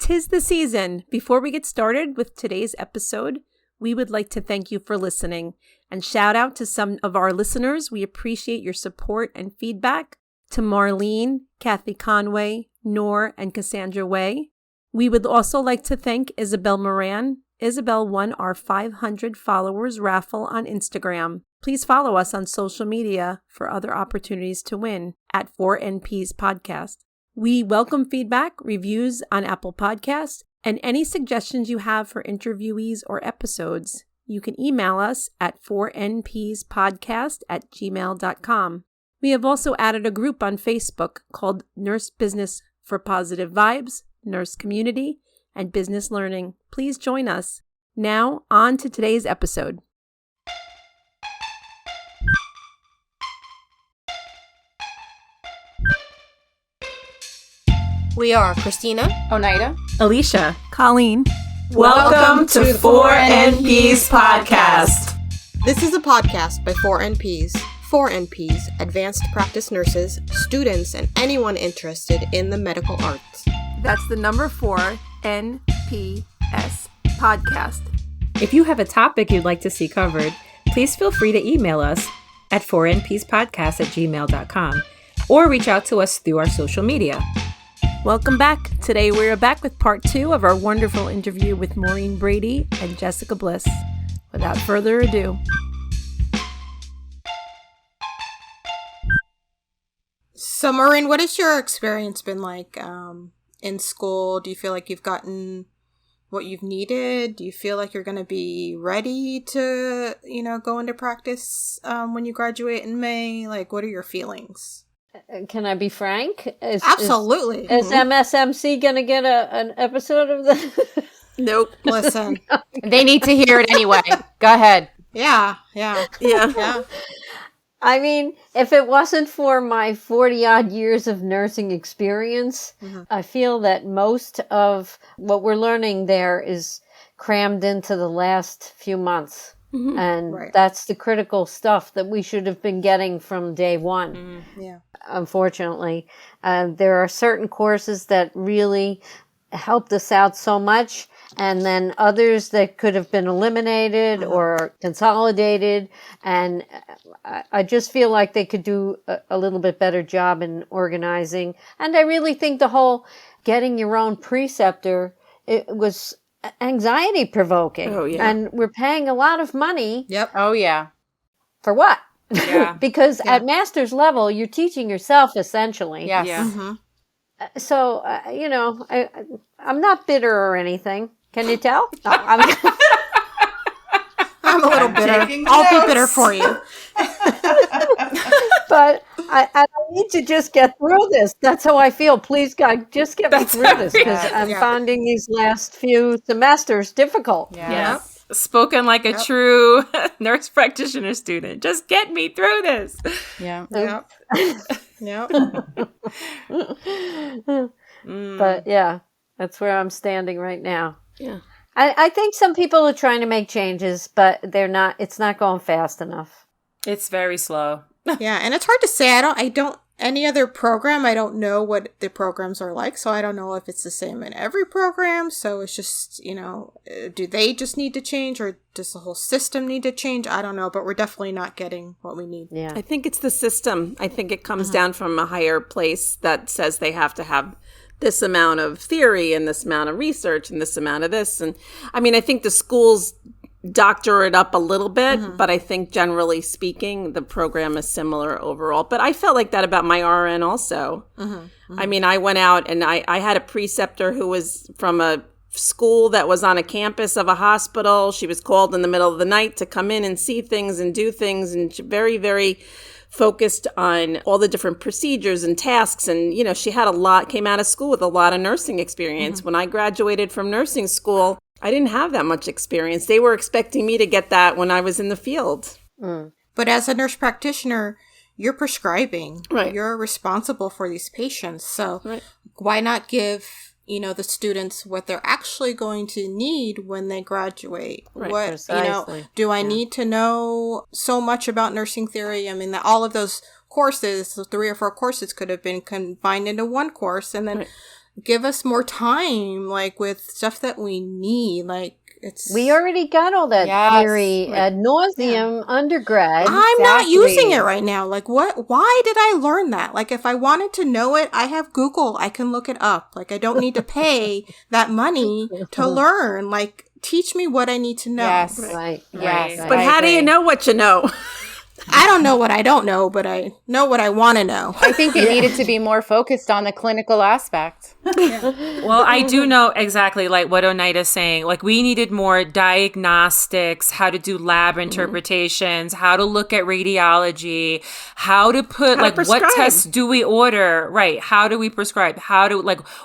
'tis the season. Before we get started with today's episode, we would like to thank you for listening and shout out to some of our listeners. We appreciate your support and feedback. To Marlene, Kathy Conway, Noor, and Cassandra Way. We would also like to thank Isabel Moran. Isabel won our 500 followers raffle on Instagram. Please follow us on social media for other opportunities to win at 4NP's podcast. We welcome feedback, reviews on Apple Podcasts, and any suggestions you have for interviewees or episodes. You can email us at 4npspodcast@gmail.com. We have also added a group on Facebook called Nurse Business for Positive Vibes, Nurse Community, and Business Learning. Please join us. Now, on to today's episode. We are Christina, Oneida, Alicia, Colleen. Welcome to 4NP's podcast. This is a podcast by 4NPs. 4NPs, advanced practice nurses, students, and anyone interested in the medical arts. That's the number 4 NPS podcast. If you have a topic you'd like to see covered, please feel free to email us at 4npspodcast@gmail.com or reach out to us through our social media. Welcome back. Today we are back with part 2 of our wonderful interview with Maureen Brady and Jessica Bliss. Without further ado. So, Maureen, what has your experience been like in school? Do you feel like you've gotten what you've needed? Do you feel like you're going to be ready to, go into practice when you graduate in May? Like, what are your feelings? can I be frank? Absolutely. Is MSMC going to get an episode of this? Nope. Listen. They need to hear it anyway. Go ahead. Yeah. I mean, if it wasn't for my 40-odd years of nursing experience, I feel that most of what we're learning there is crammed into the last few months. And that's the critical stuff that we should have been getting from day one. Yeah. Unfortunately, there are certain courses that really helped us out so much, and then others that could have been eliminated or consolidated. And I just feel like they could do a little bit better job in organizing. And I really think the whole getting your own preceptor, it was anxiety provoking. Oh, yeah. And we're paying a lot of money. Yep. Oh, yeah. For what? Yeah. Because at master's level, you're teaching yourself essentially. Yes. Yeah. So, I'm not bitter or anything. Can you tell? No, I'm a little bitter. I'll be bitter for you. But I need to just get through this. That's how I feel. Please, God, just get me through this, because I'm finding these last few semesters difficult. Yes. Spoken like a true nurse practitioner student. Just get me through this. Yeah. Yep. But yeah, that's where I'm standing right now. Yeah. I think some people are trying to make changes, but they're not. It's not going fast enough. It's very slow. Yeah, and it's hard to say. I don't any other program. I don't know what the programs are like, so I don't know if it's the same in every program. So it's just, do they just need to change, or does the whole system need to change? I don't know, but we're definitely not getting what we need. Yeah. I think it's the system. I think it comes down from a higher place that says they have to have this amount of theory and this amount of research and this amount of this. And I mean, I think the schools doctor it up a little bit, but I think generally speaking, the program is similar overall. But I felt like that about my RN also. I mean, I went out and I had a preceptor who was from a school that was on a campus of a hospital. She was called in the middle of the night to come in and see things and do things, and very, very focused on all the different procedures and tasks. And, she had came out of school with a lot of nursing experience. When I graduated from nursing school, I didn't have that much experience. They were expecting me to get that when I was in the field. But as a nurse practitioner, you're prescribing. Right. You're responsible for these patients. So why not give, the students what they're actually going to need when they graduate? Right. What, Precisely. do I need to know so much about nursing theory? I mean, all of those courses, the 3 or 4 courses could have been combined into one course, and then give us more time, like with stuff that we need. Like we already got all that theory ad nauseum undergrad. I'm not using it right now. Like why did I learn that? Like if I wanted to know it, I have Google. I can look it up. Like I don't need to pay that money to learn. Like teach me what I need to know. Yes. Right. Yes. But how do you know what you know? I don't know what I don't know, but I know what I want to know. I think it needed to be more focused on the clinical aspect. Well, I do know exactly like what Onaida's saying. Like we needed more diagnostics, how to do lab interpretations, how to look at radiology, how to put what tests do we order? Right. How do we prescribe?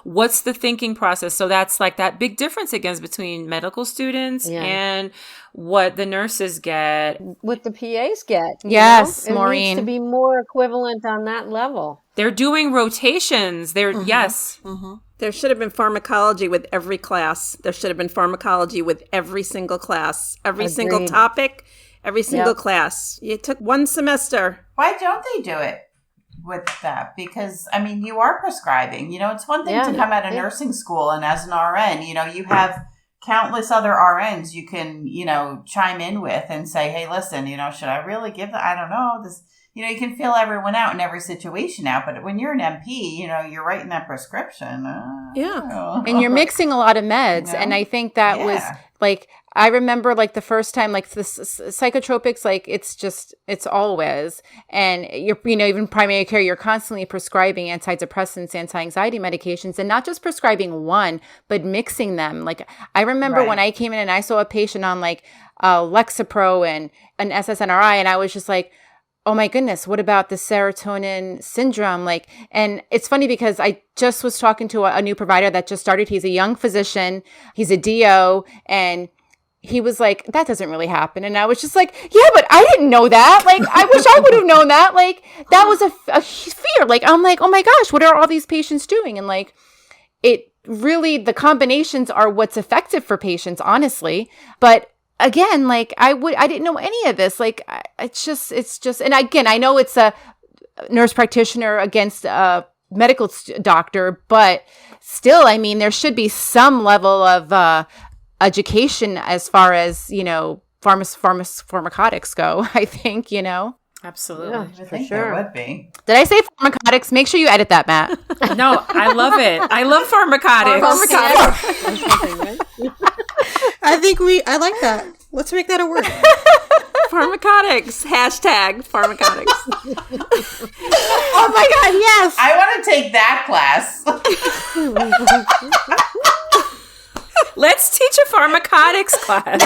What's the thinking process? So that's like that big difference again between medical students and what the nurses get. What the PAs get. Yes, It Maureen. needs to be more equivalent on that level. They're doing rotations. Yes. Mm-hmm. There should have been pharmacology with every class. There should have been pharmacology with every single class, every single topic, every single class. You took one semester. Why don't they do it with that? Because, I mean, you are prescribing. It's one thing to come out of nursing school and as an RN, you have countless other RNs you can, chime in with and say, hey, listen, should I really give that? I don't know. This, you can fill everyone out in every situation out. But when you're an MP, you're writing that prescription. And you're mixing a lot of meds. And I think that was like, I remember like the first time, like the psychotropics, like it's always, and you're, even primary care, you're constantly prescribing antidepressants, anti-anxiety medications, and not just prescribing one, but mixing them. Like I remember when I came in and I saw a patient on like Lexapro and an SSNRI, and I was just like, oh my goodness, what about the serotonin syndrome? Like, and it's funny because I just was talking to a new provider that just started. He's a young physician. He's a DO, and he was like, that doesn't really happen. And I was just like, yeah, but I didn't know that. Like, I wish I would have known that. Like, that was a fear. Like, I'm like, oh my gosh, what are all these patients doing? And like, it really, the combinations are what's effective for patients, honestly. But again, like I didn't know any of this. Like, it's just, and again, I know it's a nurse practitioner against a medical doctor, but still, I mean, there should be some level of, education as far as, pharmacotics go, I think, Absolutely. I think there would be. Did I say pharmacotics? Make sure you edit that, Matt. No, I love it. I love pharmacotics. I like that. Let's make that a word. Pharmacotics. Hashtag pharmacotics. Oh my God, yes. I want to take that class. Let's teach a pharmacotics class.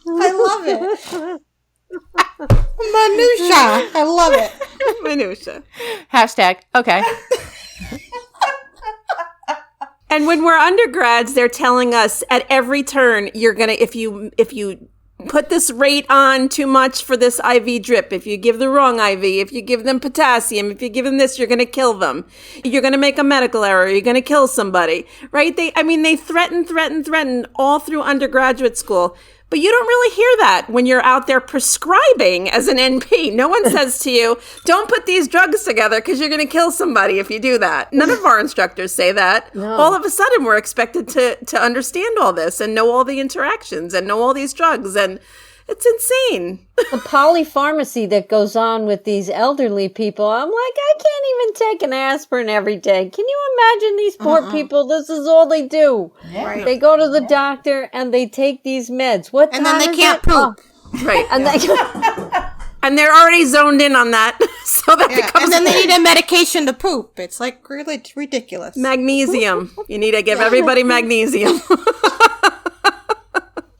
I love it. Minutia. I love it. Minutia. Hashtag. Okay. And when we're undergrads, they're telling us at every turn, you're going to, if you put this rate on too much for this IV drip, if you give the wrong IV, if you give them potassium, if you give them this, you're going to kill them. You're going to make a medical error. You're going to kill somebody, right? They threaten all through undergraduate school. But you don't really hear that when you're out there prescribing as an NP. No one says to you, don't put these drugs together because you're going to kill somebody if you do that. None of our instructors say that. No. All of a sudden, we're expected to understand all this and know all the interactions and know all these drugs. And it's insane. The polypharmacy that goes on with these elderly people, I'm like, I can't even take an aspirin every day. Can you imagine these poor people? This is all they do. Yeah. Right. They go to the doctor and they take these meds. What time and then they is can't it? poop. Oh. Right. And and they're already zoned in on that. So that becomes and then they need a medication to poop. It's like really ridiculous. Magnesium. You need to give everybody magnesium.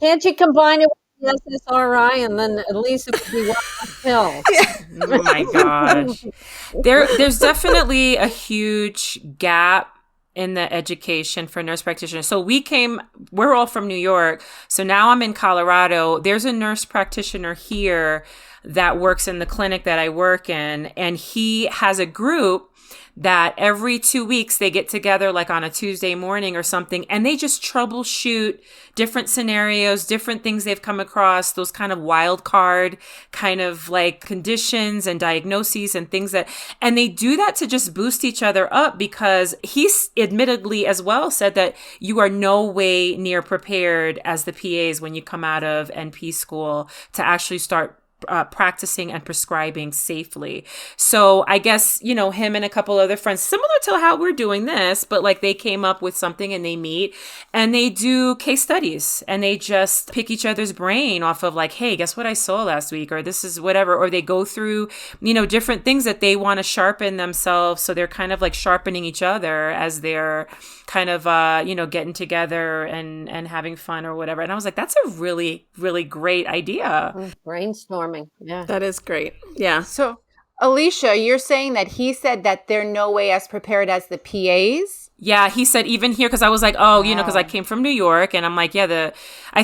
Can't you combine it with the SSRI and then at least it would be one pill? Oh my gosh. There's definitely a huge gap in the education for nurse practitioners. So we're all from New York. So now I'm in Colorado. There's a nurse practitioner here that works in the clinic that I work in. And he has a group that every 2 weeks they get together like on a Tuesday morning or something, and they just troubleshoot different scenarios, different things they've come across, those kind of wild card kind of like conditions and diagnoses and things and they do that to just boost each other up, because he's admittedly as well said that you are no way near prepared as the PAs when you come out of NP school to actually start practicing and prescribing safely. So I guess, him and a couple other friends, similar to how we're doing this, but like they came up with something and they meet and they do case studies and they just pick each other's brain off of like, hey, guess what I saw last week? Or this is whatever. Or they go through, different things that they want to sharpen themselves. So they're kind of like sharpening each other as they're kind of, getting together and having fun or whatever. And I was like, that's a really, really great idea. Brainstorming. Yeah. That is great. Yeah. So, Alicia, you're saying that he said that they're no way as prepared as the PAs? Yeah, he said even here, because I was like, because I came from New York, and I'm like, I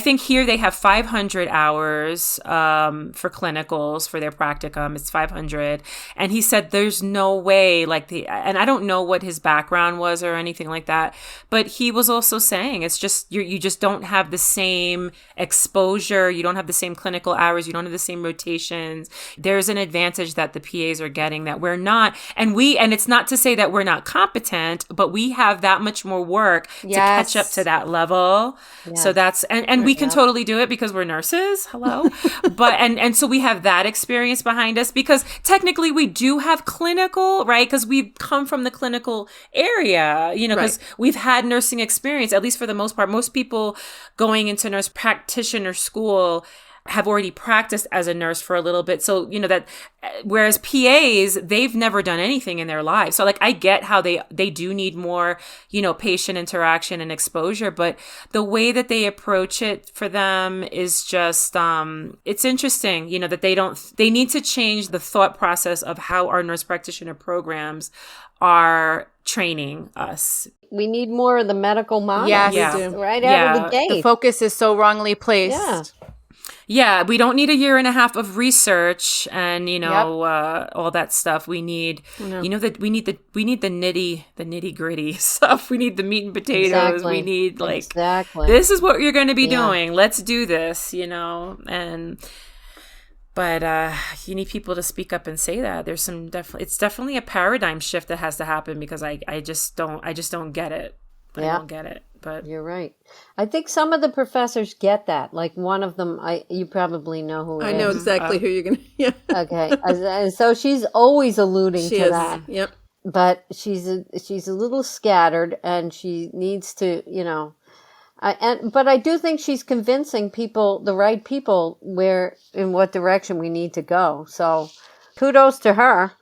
think here they have 500 hours for clinicals for their practicum. It's 500. And he said there's no way, and I don't know what his background was or anything like that, but he was also saying it's just, you just don't have the same exposure. You don't have the same clinical hours. You don't have the same rotations. There's an advantage that the PAs are getting that we're not. And it's not to say that we're not competent, but we have that much more work to catch up to that level. Yes. So that's, and we can totally do it because we're nurses. Hello. But, and so we have that experience behind us because technically we do have clinical, right? Because we've come from the clinical area, because we've had nursing experience, at least for the most part. Most people going into nurse practitioner school have already practiced as a nurse for a little bit. So, that whereas PAs, they've never done anything in their lives. So like, I get how they do need more, patient interaction and exposure, but the way that they approach it for them is just, it's interesting, that they need to change the thought process of how our nurse practitioner programs are training us. We need more of the medical model. Yes. We do. Right out of the gate. The focus is so wrongly placed. Yeah. Yeah, we don't need a year and a half of research and all that stuff. We need we need the nitty gritty stuff. We need the meat and potatoes. Exactly. We need this is what you're going to be doing. Let's do this. But you need people to speak up and say that. There's it's definitely a paradigm shift that has to happen because I just don't get it. I don't get it. But you're right. I think some of the professors get that. Like one of them, you probably know who it is. I know exactly who you're going to. Yeah. Okay. And so she's always alluding to that. Yep. But she's a little scattered and she needs to, but I do think she's convincing the right people in what direction we need to go. So kudos to her.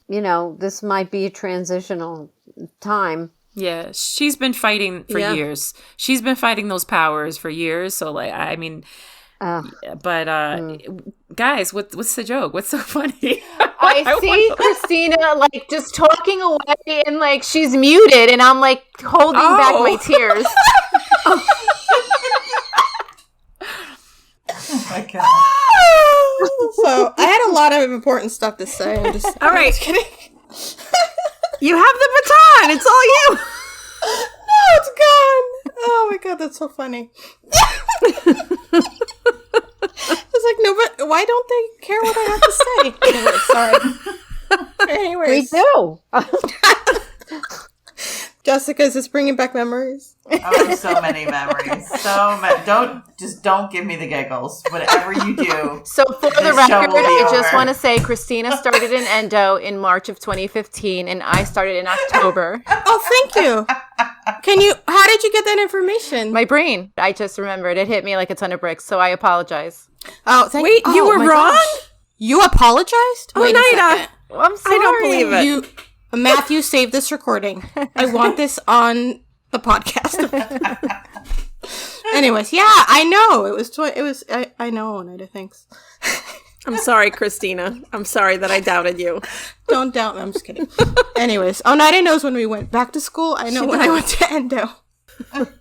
This might be a transitional time. Yeah, she's been fighting for years. She's been fighting those powers for years. So, guys, what's the joke? What's so funny? I see Christina just talking away and she's muted, and I'm holding back my tears. Oh my god! So I had a lot of important stuff to say. All right. Just kidding. You have the baton. It's all you. No, it's gone. Oh my god, that's so funny. It's no, but why don't they care what I have to say? Sorry. Anyways. We do. Jessica, is this bringing back memories? Oh, so many memories. Don't give me the giggles. Whatever you do. So for the record, I just want to say Christina started in endo in March of 2015 and I started in October. Oh, thank you. How did you get that information? My brain. I just remembered. It hit me like a ton of bricks, so I apologize. Oh, Wait, you were wrong? Gosh. You apologized? Oh, Nida. I'm sorry. I don't believe it. Matthew, save this recording. I want this on the podcast. Anyways, yeah, I know. I know, Oneida, thanks. I'm sorry, Christina. I'm sorry that I doubted you. Don't doubt me. I'm just kidding. Anyways, Oneida knows when we went back to school. I know when I went to endo.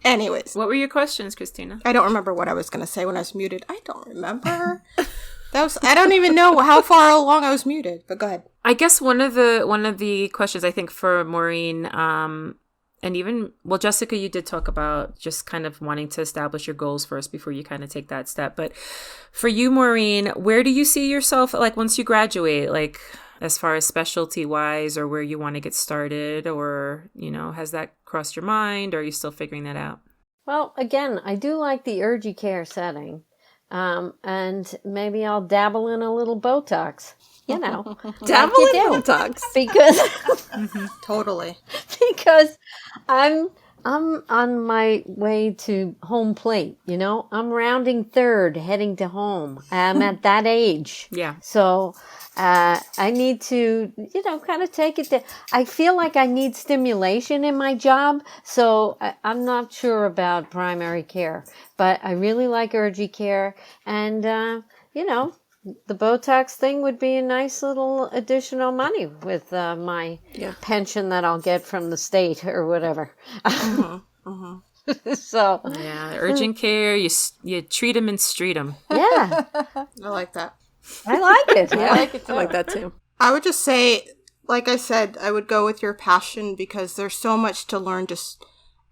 Anyways. What were your questions, Christina? I don't remember what I was going to say when I was muted. I don't remember. I don't even know how far along I was muted, but go ahead. I guess one of the questions I think for Maureen, and even, well, Jessica, you did talk about just kind of wanting to establish your goals first before you kind of take that step. But for you, Maureen, where do you see yourself like once you graduate, like as far as specialty wise, or where you want to get started, or, has that crossed your mind, or are you still figuring that out? Well, again, I do like the urgent care setting. And maybe I'll dabble in a little Botox, dabble like in Botox because Totally. because I'm on my way to home plate. I'm rounding third, heading to home. I'm at that age. Yeah. So I need to, kind of take it. I feel like I need stimulation in my job, so I'm not sure about primary care, but I really like urgent care, and the Botox thing would be a nice little additional money with my pension that I'll get from the state or whatever. So yeah, urgent care, you treat them and street them. Yeah, I like that. I like it. I like it too. I like that too. I would just say, like I said, I would go with your passion because there's so much to learn just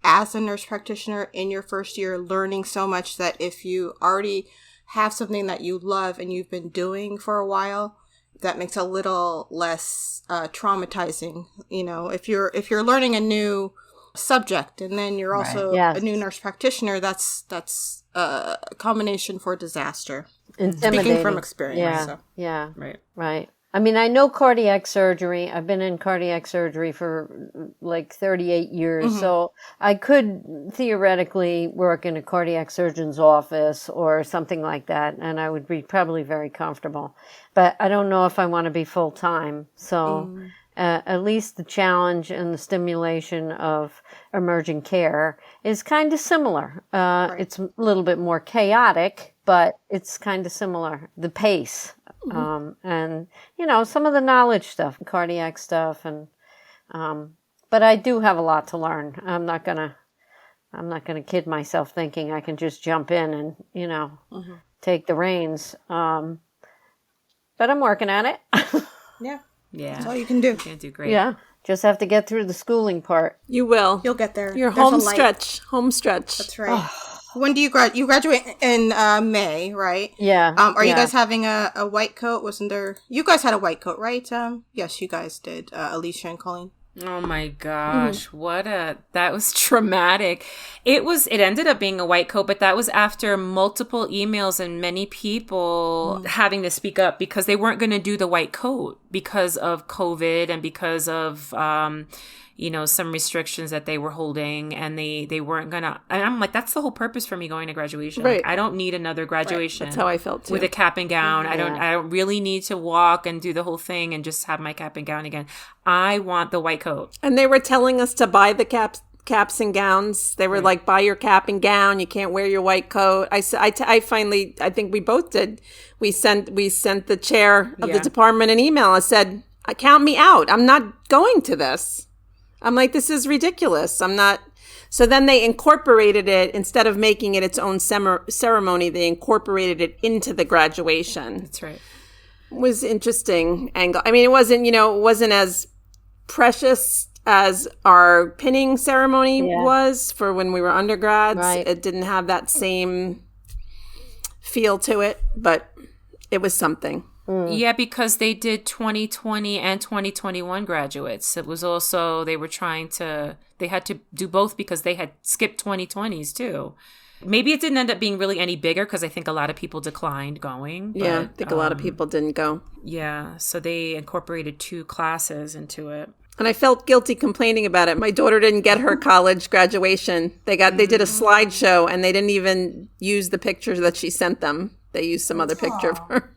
as a nurse practitioner in your first year, learning so much that if you already have something that you love and you've been doing for a while, that makes it a little less traumatizing. If you're learning a new subject and then you're also a new nurse practitioner, that's a combination for disaster. Speaking from experience. Yeah, so. yeah, right. I mean, I know cardiac surgery. I've been in cardiac surgery for like 38 years, so I could theoretically work in a cardiac surgeon's office or something like that, and I would be probably very comfortable. But I don't know if I want to be full-time, so at least the challenge and the stimulation of emergent care is kind of similar. It's a little bit more chaotic, but it's kind of similar. The pace. And some of the knowledge stuff, cardiac stuff, and but I do have a lot to learn. I'm not gonna kid myself thinking I can just jump in and take the reins. But I'm working at it. Yeah, that's all you can do. You can do great. Yeah, just have to get through the schooling part. You will. You'll get there. Your There's a home light. stretch. Home stretch. That's right. When do you graduate? You graduate in May, right? Yeah. Are you guys having a white coat? Wasn't there? You guys had a white coat, right? Yes, you guys did. Alicia and Colleen. Oh my gosh, that was traumatic. It ended up being a white coat, but that was after multiple emails and many people having to speak up because they weren't going to do the white coat because of COVID and because of, some restrictions that they were holding, and they weren't gonna, and I'm like, that's the whole purpose for me going to graduation. Right. Like, I don't need another graduation. That's how I felt too. With a cap and gown. I don't really need to walk and do the whole thing and just have my cap and gown again. I want the white coat. And they were telling us to buy the caps and gowns. They were like, buy your cap and gown. You can't wear your white coat. I think we both did. We sent the chair of the department an email. I said, count me out. I'm not going to this. I'm like, this is ridiculous. I'm not. So then they incorporated it, instead of making it its own ceremony, they incorporated it into the graduation. That's right. It was interesting angle. I mean, it wasn't as precious as our pinning ceremony was for when we were undergrads. Right. It didn't have that same feel to it, but it was something. Yeah, because they did 2020 and 2021 graduates. It was also, they had to do both because they had skipped 2020s too. Maybe it didn't end up being really any bigger because I think a lot of people declined going. But, I think a lot of people didn't go. Yeah, so they incorporated 2 classes into it. And I felt guilty complaining about it. My daughter didn't get her college graduation. They did a slideshow, and they didn't even use the pictures that she sent them. They used some other picture of her.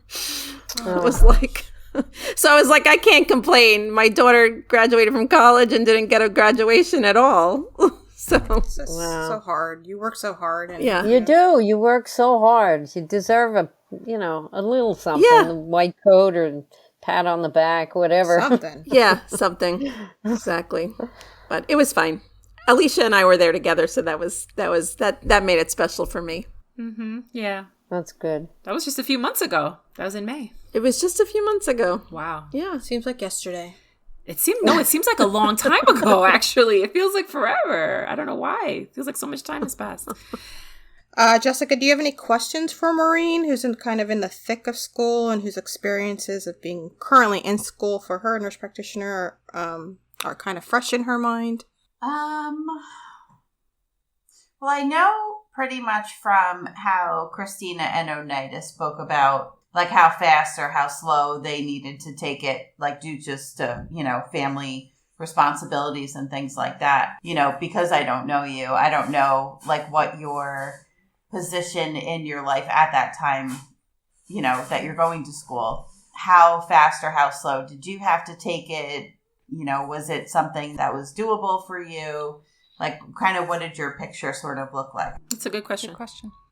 It was like, so I was like, I can't complain. My daughter graduated from college and didn't get a graduation at all. So hard. You work so hard. And, You do. You work so hard. You deserve a little something. Yeah. A white coat or pat on the back, whatever. Something. Yeah, something. Exactly. But it was fine. Alicia and I were there together, so that made it special for me. Mm-hmm. Yeah. That's good. That was just a few months ago. That was in May. It was just a few months ago. Wow. Yeah. Seems like yesterday. It seems like a long time ago, actually. It feels like forever. I don't know why. It feels like so much time has passed. Jessica, do you have any questions for Maureen, who's kind of in the thick of school and whose experiences of being currently in school for her nurse practitioner are kind of fresh in her mind? Well, I know pretty much from how Christina and Oneida spoke about like how fast or how slow they needed to take it, like due just to, family responsibilities and things like that. Because I don't know you, I don't know like what your position in your life at that time, that you're going to school. How fast or how slow did you have to take it? Was it something that was doable for you? Like, kind of what did your picture sort of look like? That's a good question.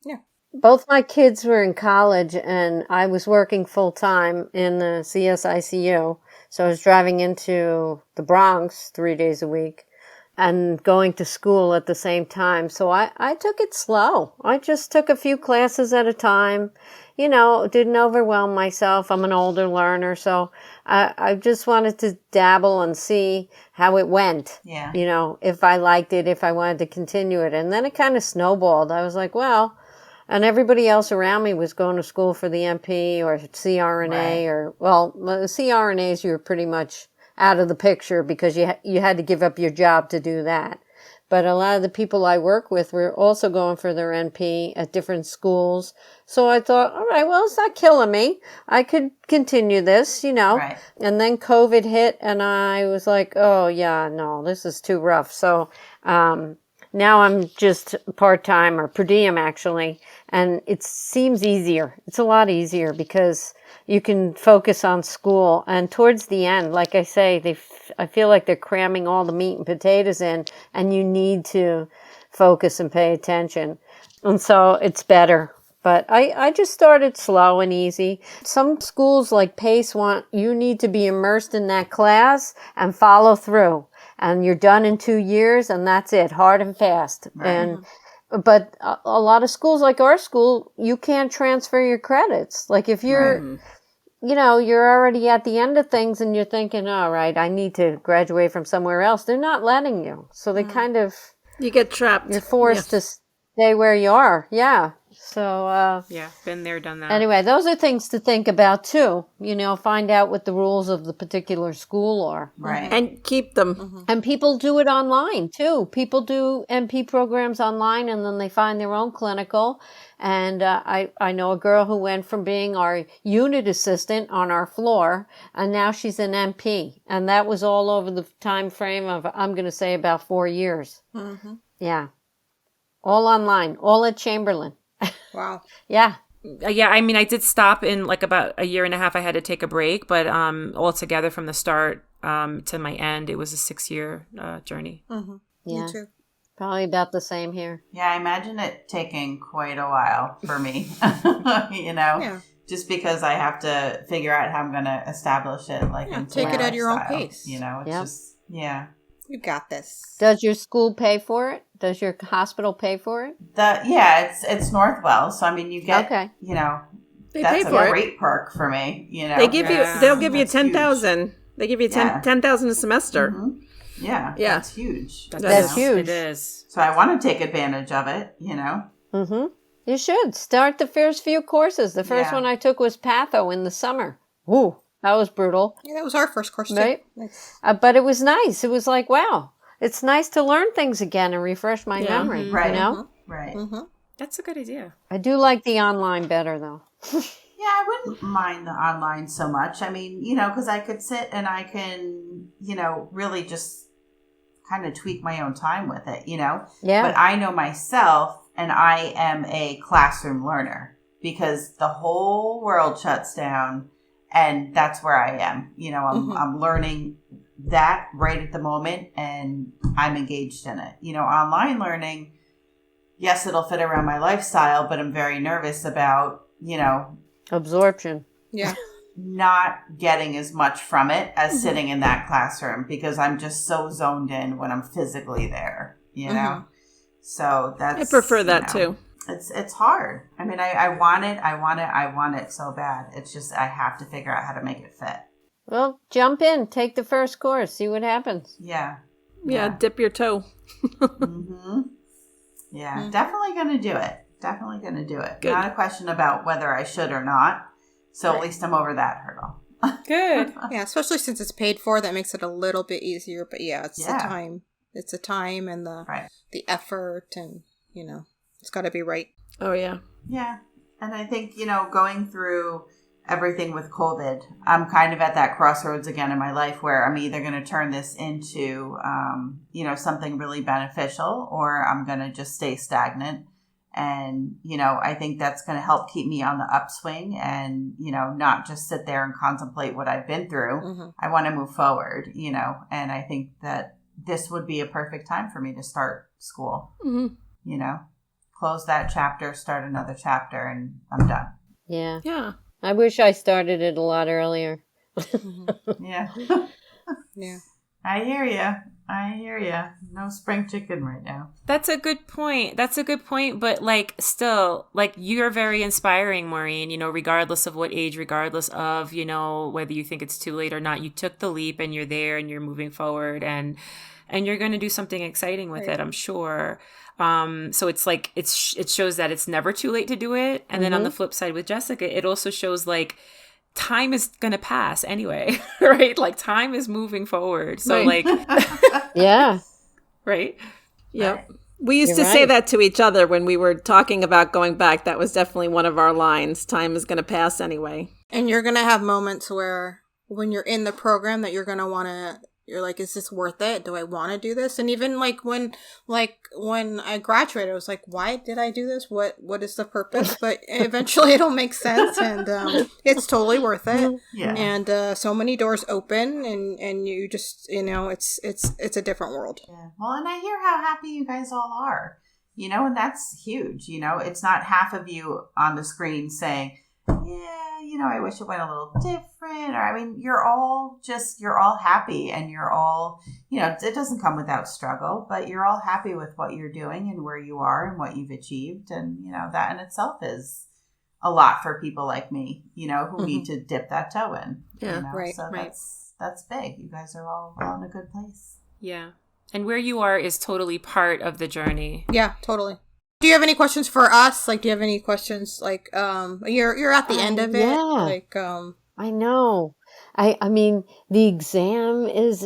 Yeah. Both my kids were in college, and I was working full-time in the CSICU. So I was driving into the Bronx 3 days a week and going to school at the same time. So I took it slow. I just took a few classes at a time. Didn't overwhelm myself. I'm an older learner, so I just wanted to dabble and see how it went. Yeah. If I liked it, if I wanted to continue it. And then it kind of snowballed. I was like, well, and everybody else around me was going to school for the MP or CRNA the CRNAs, you were pretty much out of the picture because you had to give up your job to do that. But a lot of the people I work with were also going for their NP at different schools. So I thought, all right, well, it's not killing me. I could continue this, Right. And then COVID hit and I was like, oh, yeah, no, this is too rough. So now I'm just part-time or per diem, actually. And it seems easier. It's a lot easier because you can focus on school. And towards the end, like I say, I feel like they're cramming all the meat and potatoes in, and you need to focus and pay attention. And so it's better. But I just started slow and easy. Some schools like PACE you need to be immersed in that class and follow through. And you're done in 2 years, and that's it, hard and fast. Right. But a lot of schools like our school, you can't transfer your credits. Like if you're, you're already at the end of things and you're thinking, all right, I need to graduate from somewhere else. They're not letting you. So they kind of... You get trapped. You're forced to stay where you are. Yeah. So, yeah, been there, done that. Anyway, those are things to think about too. Find out what the rules of the particular school are. Right. And keep them. Mm-hmm. And people do it online too. People do MP programs online and then they find their own clinical. And I know a girl who went from being our unit assistant on our floor and now she's an MP. And that was all over the time frame of, I'm going to say, about 4 years. Mm-hmm. Yeah. All online, all at Chamberlain. Wow. Yeah. Yeah, I mean, I did stop in like about a year and a half. I had to take a break, but altogether from the start to my end, it was a 6-year journey. Mm-hmm. Yeah. Me too. Probably about the same here. Yeah, I imagine it taking quite a while for me, Yeah. just because I have to figure out how I'm going to establish it. Take it at your own pace. It's just, yeah. You got this. Does your school pay for it? Does your hospital pay for it? It's Northwell, so I mean, you get, Okay. They that's pay a for it. great perk for me. They'll give you That's 10,000. They give you 10,000 a semester. huge. Yeah, Yeah. that's huge. That's huge. It is. So I want to take advantage of it. Mm-hmm. You should start the first few courses. The first Yeah. one I took was patho in the summer. Ooh, that was brutal, Yeah, that was our first course too. right? Nice. But it was nice. It was like, wow, it's nice to learn things again and refresh my memory. Right. You know, Right. Mm-hmm. That's a good idea. I do like the online better though. Yeah, I wouldn't mind the online so much. I mean, because I could sit and I can, really just kind of tweak my own time with it, Yeah. But I know myself and I am a classroom learner because the whole world shuts down and that's where I am. I'm learning that right at the moment and I'm engaged in it. Online learning, yes, it'll fit around my lifestyle, but I'm very nervous about, Absorption. Yeah. not getting as much from it as sitting in that classroom because I'm just so zoned in when I'm physically there, So that's... I prefer that too. it's hard. I mean, I want it so bad. It's just, I have to figure out how to make it fit. Well, jump in, take the first course, see what happens. Yeah. Yeah, dip your toe. Mm-hmm. Yeah, definitely going to do it. Definitely going to do it. Good. Not a question about whether I should or not. So at least I'm over that hurdle. Good. Yeah, especially since it's paid for, that makes it a little bit easier. But yeah, it's the time. It's the time and the effort, and it's got to be right. Oh yeah. Yeah, and I think going through everything with COVID, I'm kind of at that crossroads again in my life where I'm either going to turn this into something really beneficial, or I'm going to just stay stagnant. And, I think that's going to help keep me on the upswing and, not just sit there and contemplate what I've been through. Mm-hmm. I want to move forward, and I think that this would be a perfect time for me to start school, close that chapter, start another chapter, and I'm done. Yeah. Yeah. I wish I started it a lot earlier. Yeah. Yeah. I hear you. No spring chicken right now. That's a good point. But still, you're very inspiring, Maureen, regardless of what age, regardless of, whether you think it's too late or not, you took the leap and you're there and you're moving forward and you're going to do something exciting with it, I'm sure. So it's it shows that it's never too late to do it. And then on the flip side with Jessica, it also shows time is going to pass anyway, right? Time is moving forward. So yeah. Right. Yep. We used to say that to each other when we were talking about going back. That was definitely one of our lines. Time is going to pass anyway. And you're going to have moments where when you're in the program that you're going to want to, you're like, is this worth it? Do I want to do this? And even when I graduated, I was like, why did I do this? What is the purpose? But eventually it'll make sense, and it's totally worth it. Yeah. And so many doors open, and you just, it's a different world. Yeah. Well, and I hear how happy you guys all are, and that's huge. It's not half of you on the screen saying, yeah, I wish it went a little different. Or, you're all happy, and you're all, it doesn't come without struggle, but you're all happy with what you're doing and where you are and what you've achieved. And, that in itself is a lot for people like me, who need to dip that toe in. Yeah, right. So right. That's big. You guys are all in a good place. Yeah. And where you are is totally part of the journey. Yeah, totally. Do you have any questions for us? Do you have any questions? You're at the end of it. Yeah. I know. I mean, the exam is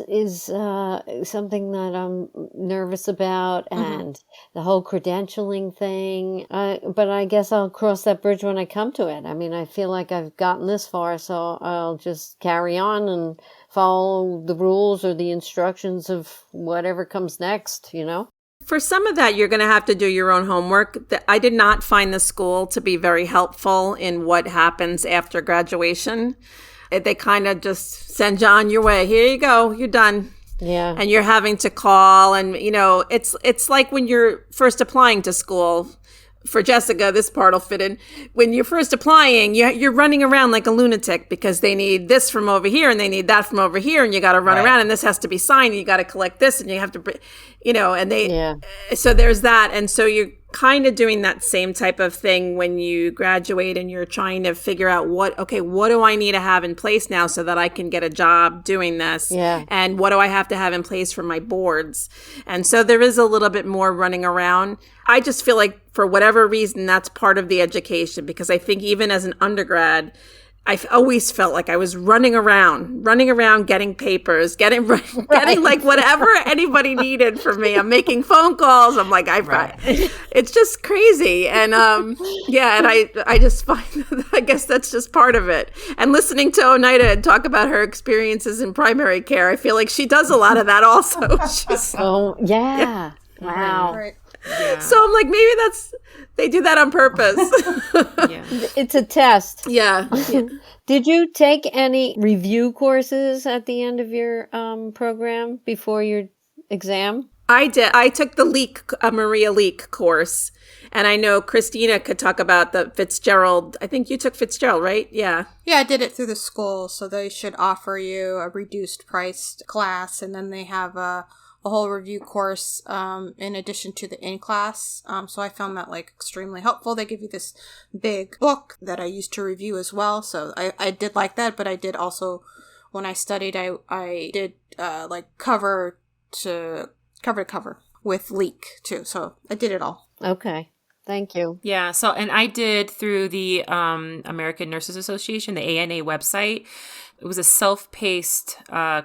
something that I'm nervous about, and the whole credentialing thing. But I guess I'll cross that bridge when I come to it. I feel like I've gotten this far, so I'll just carry on and follow the rules or the instructions of whatever comes next, For some of that, you're going to have to do your own homework. I did not find the school to be very helpful in what happens after graduation. They kind of just send you on your way. Here you go. You're done. Yeah. And you're having to call. And, it's like when you're first applying to school. For Jessica, this part will fit in. When you're first applying, you're running around like a lunatic because they need this from over here and they need that from over here, and you got to run around, and this has to be signed, and you got to collect this, and you have to, and they. Yeah. So there's that, and so you're kind of doing that same type of thing when you graduate, and you're trying to figure out what do I need to have in place now so that I can get a job doing this, and what do I have to have in place for my boards, and so there is a little bit more running around. I just feel like for whatever reason, that's part of the education, because I think even as an undergrad, I've always felt like I was running around, getting papers, getting like whatever anybody needed from me. I'm making phone calls. I'm like, it's just crazy. And and I just find, I guess that's just part of it. And listening to Oneida talk about her experiences in primary care, I feel like she does a lot of that also. Wow. Right. Yeah. So I'm like, maybe they do that on purpose. Yeah. It's a test. Yeah. Did you take any review courses at the end of your program before your exam? I did. I took the Maria Leak course, and I know Christina could talk about the Fitzgerald. I think you took Fitzgerald, right? Yeah. Yeah, I did it through the school, so they should offer you a reduced priced class, and then they have a whole review course in addition to the in-class. So I found that like extremely helpful. They give you this big book that I used to review as well. So I did like that, but I did also, when I studied, I did like cover to cover with leak too. So I did it all. Okay. Thank you. Yeah. So, and I did through the American Nurses Association, the ANA website. It was a self-paced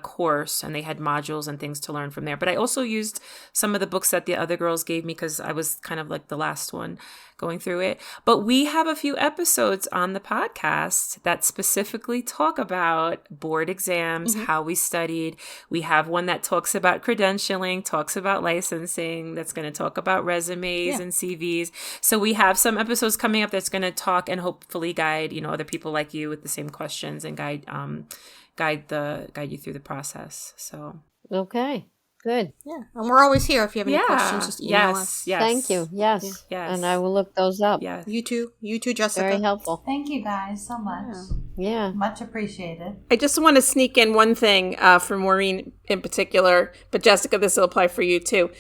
course, and they had modules and things to learn from there. But I also used some of the books that the other girls gave me because I was kind of like the last one going through it. But we have a few episodes on the podcast that specifically talk about board exams, how we studied. We have one that talks about credentialing, talks about licensing, that's going to talk about resumes and CVs. So we have some episodes coming up that's going to talk and hopefully guide, other people like you with the same questions and guide you through the process. So Okay. Good. Yeah. And we're always here. If you have any questions, just email us. Yes. Thank you. Yes. And I will look those up. Yes. You too, Jessica. Very helpful. Thank you guys so much. Yeah. Much appreciated. I just want to sneak in one thing for Maureen in particular, but Jessica, this will apply for you too.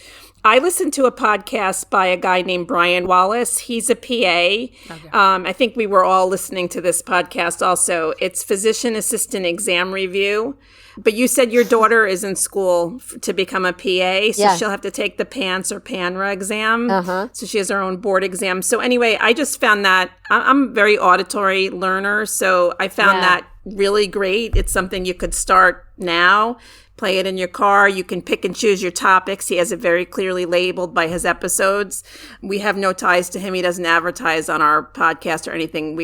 I listened to a podcast by a guy named Brian Wallace. He's a PA. Okay. I think we were all listening to this podcast also. It's Physician Assistant Exam Review. But you said your daughter is in school to become a PA, so she'll have to take the PANCE or PANRA exam. So she has her own board exam. So anyway, I just found that I'm a very auditory learner, so I found that really great. It's something you could start now. Play it in your car. You can pick and choose your topics. He has it very clearly labeled by his episodes. We have no ties to him. He doesn't advertise on our podcast or anything.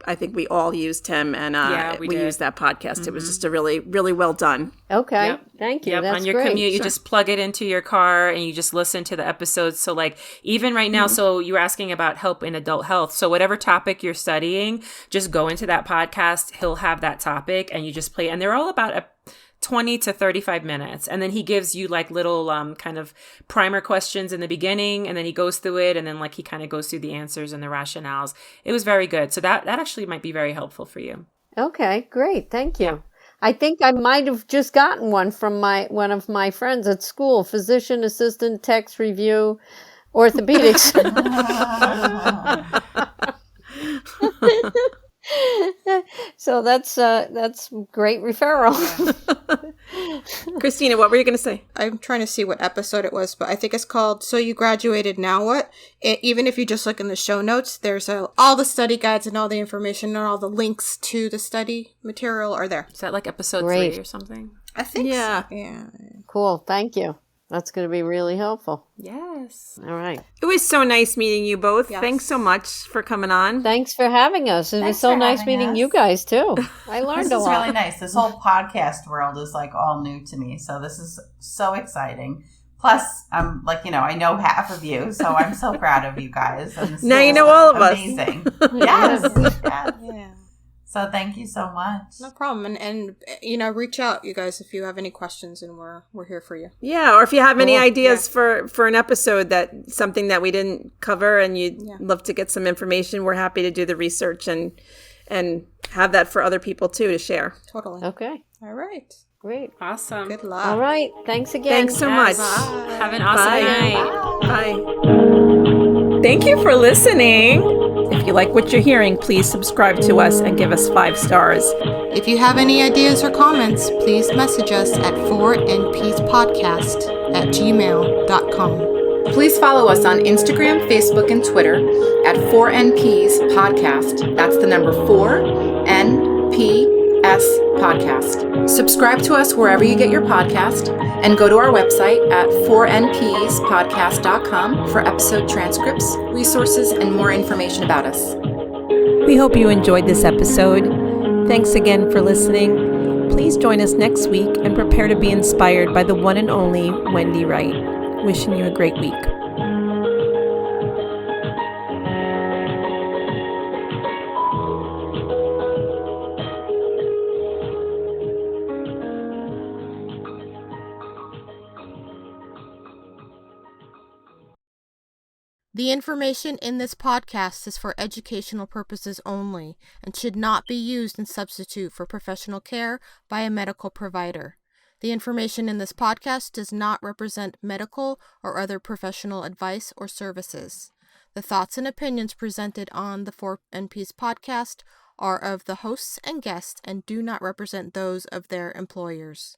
I think we all used him, and we used that podcast. It was just a really, really well done. Okay. Thank you. That's on your great. commute, you just plug it into your car and you just listen to the episodes. So like even right now, so you were asking about help in adult health. So whatever topic you're studying, just go into that podcast. He'll have that topic and you just play. And they're all about 20 to 35 minutes. And then he gives you like little kind of primer questions in the beginning, and then he goes through it, and then like he kind of goes through the answers and the rationales. It was very good. So that actually might be very helpful for you. Okay, great. Thank you. I think I might have just gotten one from one of my friends at school, Physician Assistant Text Review Orthopedics. So that's great referral. Christina, what were you going to say? I'm trying to see what episode it was, but I think it's called So You Graduated, Now What? Even if you just look in the show notes, there's all the study guides and all the information and all the links to the study material are there. Is that like episode 3 or something? I think so. Yeah. Cool. Thank you. That's going to be really helpful. Yes. All right. It was so nice meeting you both. Yes. Thanks so much for coming on. Thanks for having us. It was so nice meeting you guys, too. I learned a lot. This is really nice. This whole podcast world is like all new to me. So this is so exciting. Plus, I'm like, I know half of you. So I'm so proud of you guys. And now you know all of amazing. Yes. Yeah. So thank you so much. No problem. And reach out, you guys, if you have any questions, and we're here for you. Yeah, or if you have any ideas for an episode, something that we didn't cover and you'd love to get some information, we're happy to do the research and have that for other people too to share. Totally. Okay. All right. Great. Awesome. Good luck. All right. Thanks again. Thanks so much. Bye. Have an awesome night. Bye. Thank you for listening. If you like what you're hearing, please subscribe to us and give us 5 stars. If you have any ideas or comments, please message us at 4npspodcast@gmail.com. Please follow us on Instagram, Facebook, and Twitter at 4NPs Podcast. That's the number 4NPS Podcast. Subscribe to us wherever you get your podcast, and go to our website at 4npspodcast.com for episode transcripts, resources, and more information about us. We hope you enjoyed this episode. Thanks again for listening. Please join us next week and prepare to be inspired by the one and only Wendy Wright. Wishing you a great week. The information in this podcast is for educational purposes only and should not be used in substitute for professional care by a medical provider. The information in this podcast does not represent medical or other professional advice or services. The thoughts and opinions presented on the 4NP's podcast are of the hosts and guests and do not represent those of their employers.